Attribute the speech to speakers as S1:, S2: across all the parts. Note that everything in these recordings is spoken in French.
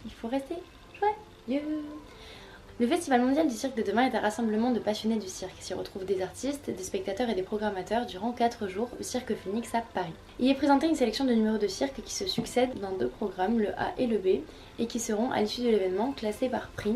S1: il faut rester joyeux. Le Festival mondial du cirque de demain est un rassemblement de passionnés du cirque. S'y retrouvent des artistes, des spectateurs et des programmateurs durant 4 jours au Cirque Phoenix à Paris. Il est présenté une sélection de numéros de cirque qui se succèdent dans 2 programmes, le A et le B, et qui seront à l'issue de l'événement classés par prix,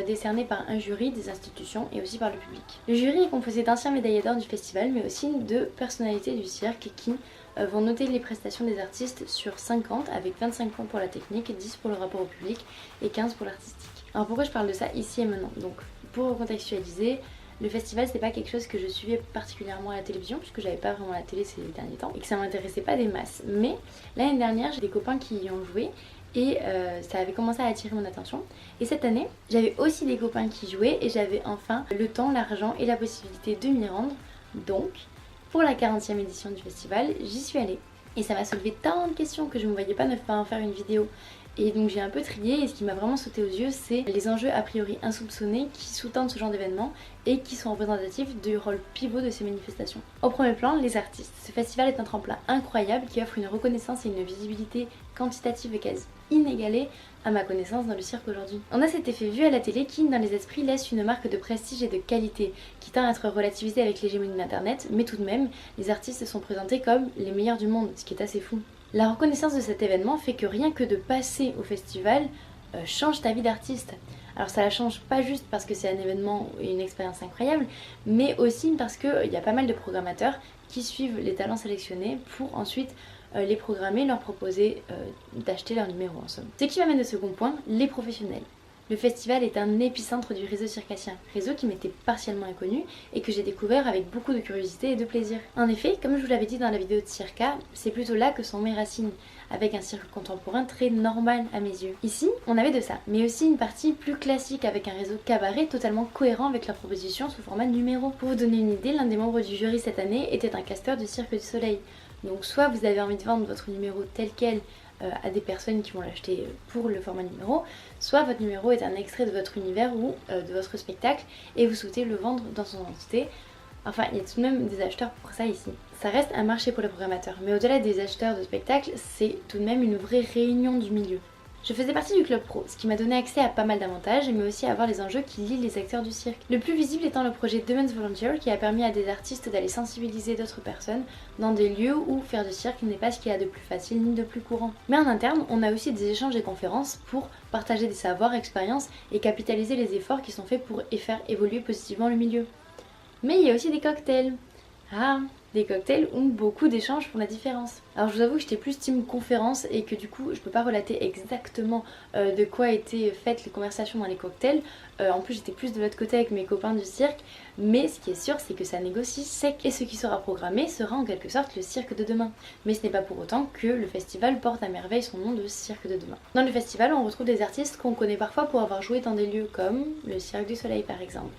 S1: décernés par un jury des institutions et aussi par le public. Le jury est composé d'anciens médaillés d'or du festival, mais aussi de personnalités du cirque qui vont noter les prestations des artistes sur 50 avec 25 points pour la technique, 10 pour le rapport au public et 15 pour l'artistique. Alors pourquoi je parle de ça ici et maintenant? Donc pour recontextualiser, le festival c'est pas quelque chose que je suivais particulièrement à la télévision puisque j'avais pas vraiment la télé ces derniers temps et que ça m'intéressait pas des masses. Mais l'année dernière j'ai des copains qui y ont joué et ça avait commencé à attirer mon attention. Et cette année j'avais aussi des copains qui jouaient et j'avais enfin le temps, l'argent et la possibilité de m'y rendre. Donc pour la 40e édition du festival j'y suis allée. Et ça m'a soulevé tant de questions que je ne me voyais pas ne pas en faire une vidéo. Et donc j'ai un peu trié et ce qui m'a vraiment sauté aux yeux c'est les enjeux a priori insoupçonnés qui sous-tendent ce genre d'événement et qui sont représentatifs du rôle pivot de ces manifestations. Au premier plan, les artistes. Ce festival est un tremplin incroyable qui offre une reconnaissance et une visibilité quantitative et quasi inégalée à ma connaissance dans le cirque aujourd'hui. On a cet effet vu à la télé qui, dans les esprits, laisse une marque de prestige et de qualité qui tend à être relativisée avec l'hégémonie d'internet, mais tout de même, les artistes sont présentés comme les meilleurs du monde, ce qui est assez fou. La reconnaissance de cet événement fait que rien que de passer au festival change ta vie d'artiste. Alors ça la change pas juste parce que c'est un événement et une expérience incroyable, mais aussi parce qu'il y a pas mal de programmateurs qui suivent les talents sélectionnés pour ensuite les programmer, leur proposer d'acheter leur numéro en somme. Ce qui m'amène au second point, les professionnels. Le festival est un épicentre du réseau circassien, réseau qui m'était partiellement inconnu et que j'ai découvert avec beaucoup de curiosité et de plaisir. En effet, comme je vous l'avais dit dans la vidéo de Circa, c'est plutôt là que sont mes racines, avec un cirque contemporain très normal à mes yeux. Ici, on avait de ça, mais aussi une partie plus classique avec un réseau cabaret totalement cohérent avec leur proposition sous format de numéro. Pour vous donner une idée, l'un des membres du jury cette année était un casteur du Cirque du Soleil. Donc soit vous avez envie de vendre votre numéro tel quel à des personnes qui vont l'acheter pour le format numéro, soit votre numéro est un extrait de votre univers ou de votre spectacle et vous souhaitez le vendre dans son entité. Enfin, il y a tout de même des acheteurs pour ça ici. Ça reste un marché pour les programmateurs, mais au-delà des acheteurs de spectacles, c'est tout de même une vraie réunion du milieu. Je faisais partie du club pro, ce qui m'a donné accès à pas mal d'avantages, mais aussi à voir les enjeux qui lient les acteurs du cirque. Le plus visible étant le projet Demen's Volunteer qui a permis à des artistes d'aller sensibiliser d'autres personnes dans des lieux où faire du cirque n'est pas ce qu'il y a de plus facile ni de plus courant. Mais en interne, on a aussi des échanges et conférences pour partager des savoirs, expériences et capitaliser les efforts qui sont faits pour faire évoluer positivement le milieu. Mais il y a aussi des cocktails. Ah, des cocktails où beaucoup d'échanges font la différence. Alors je vous avoue que j'étais plus team conférence et que du coup je peux pas relater exactement de quoi étaient faites les conversations dans les cocktails. En plus j'étais plus de l'autre côté avec mes copains du cirque, mais ce qui est sûr c'est que ça négocie sec et ce qui sera programmé sera en quelque sorte le cirque de demain. Mais ce n'est pas pour autant que le festival porte à merveille son nom de cirque de demain. Dans le festival on retrouve des artistes qu'on connaît parfois pour avoir joué dans des lieux comme le Cirque du Soleil par exemple,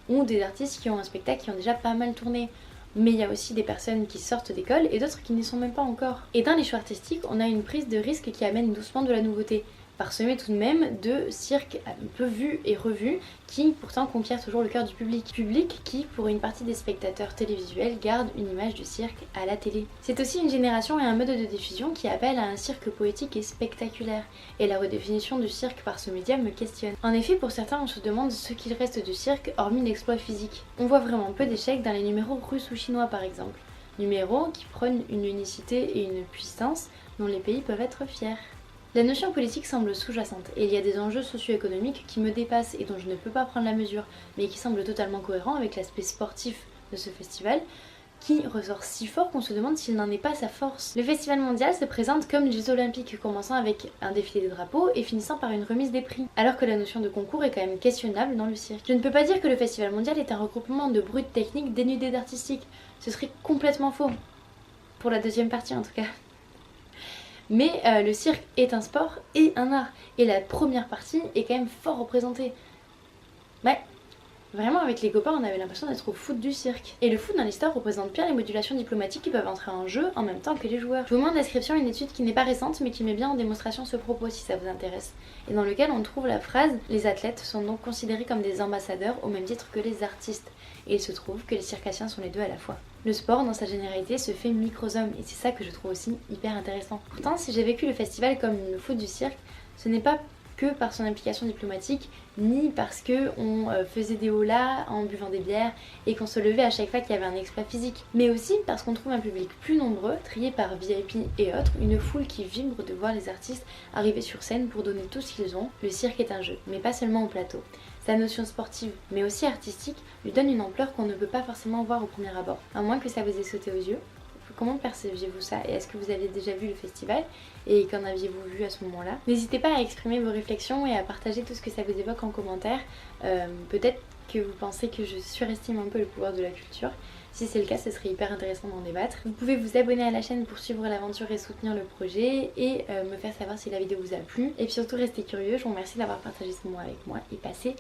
S1: ou des artistes qui ont un spectacle qui ont déjà pas mal tourné. Mais il y a aussi des personnes qui sortent d'école et d'autres qui n'y sont même pas encore. Et dans les choix artistiques, on a une prise de risque qui amène doucement de la nouveauté, parsemée tout de même de cirques un peu vus et revus qui pourtant conquièrent toujours le cœur du public. Public qui, pour une partie des spectateurs télévisuels, garde une image du cirque à la télé. C'est aussi une génération et un mode de diffusion qui appelle à un cirque poétique et spectaculaire. Et la redéfinition du cirque par ce média me questionne. En effet, pour certains, on se demande ce qu'il reste du cirque hormis l'exploit physique. On voit vraiment peu d'échecs dans les numéros russes ou chinois par exemple. Numéros qui prônent une unicité et une puissance dont les pays peuvent être fiers. La notion politique semble sous-jacente et il y a des enjeux socio-économiques qui me dépassent et dont je ne peux pas prendre la mesure, mais qui semblent totalement cohérents avec l'aspect sportif de ce festival, qui ressort si fort qu'on se demande s'il n'en est pas sa force. Le festival mondial se présente comme les Jeux Olympiques, commençant avec un défilé de drapeaux et finissant par une remise des prix, alors que la notion de concours est quand même questionnable dans le cirque. Je ne peux pas dire que le festival mondial est un regroupement de brutes techniques dénudées d'artistique, ce serait complètement faux. Pour la deuxième partie en tout cas. Mais le cirque est un sport et un art. Et la première partie est quand même fort représentée. Ouais, vraiment avec les copains on avait l'impression d'être au foot du cirque. Et le foot dans l'histoire représente bien les modulations diplomatiques qui peuvent entrer en jeu en même temps que les joueurs. Je vous mets en description une étude qui n'est pas récente mais qui met bien en démonstration ce propos si ça vous intéresse. Et dans lequel on trouve la phrase « Les athlètes sont donc considérés comme des ambassadeurs au même titre que les artistes ». Et il se trouve que les circassiens sont les deux à la fois. Le sport, dans sa généralité, se fait microsome et c'est ça que je trouve aussi hyper intéressant. Pourtant, si j'ai vécu le festival comme le foot du cirque, ce n'est pas que par son implication diplomatique, ni parce qu'on faisait des holas en buvant des bières et qu'on se levait à chaque fois qu'il y avait un exploit physique, mais aussi parce qu'on trouve un public plus nombreux, trié par VIP et autres, une foule qui vibre de voir les artistes arriver sur scène pour donner tout ce qu'ils ont. Le cirque est un jeu, mais pas seulement au plateau. Sa notion sportive, mais aussi artistique, lui donne une ampleur qu'on ne peut pas forcément voir au premier abord, à moins que ça vous ait sauté aux yeux. Comment perceviez-vous ça et est-ce que vous aviez déjà vu le festival et qu'en aviez-vous vu à ce moment-là? N'hésitez pas à exprimer vos réflexions et à partager tout ce que ça vous évoque en commentaire. Peut-être que vous pensez que je surestime un peu le pouvoir de la culture. Si c'est le cas, ce serait hyper intéressant d'en débattre. Vous pouvez vous abonner à la chaîne pour suivre l'aventure et soutenir le projet et me faire savoir si la vidéo vous a plu. Et puis surtout, restez curieux. Je vous remercie d'avoir partagé ce moment avec moi et passez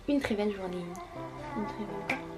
S1: une très belle journée. Une très belle journée.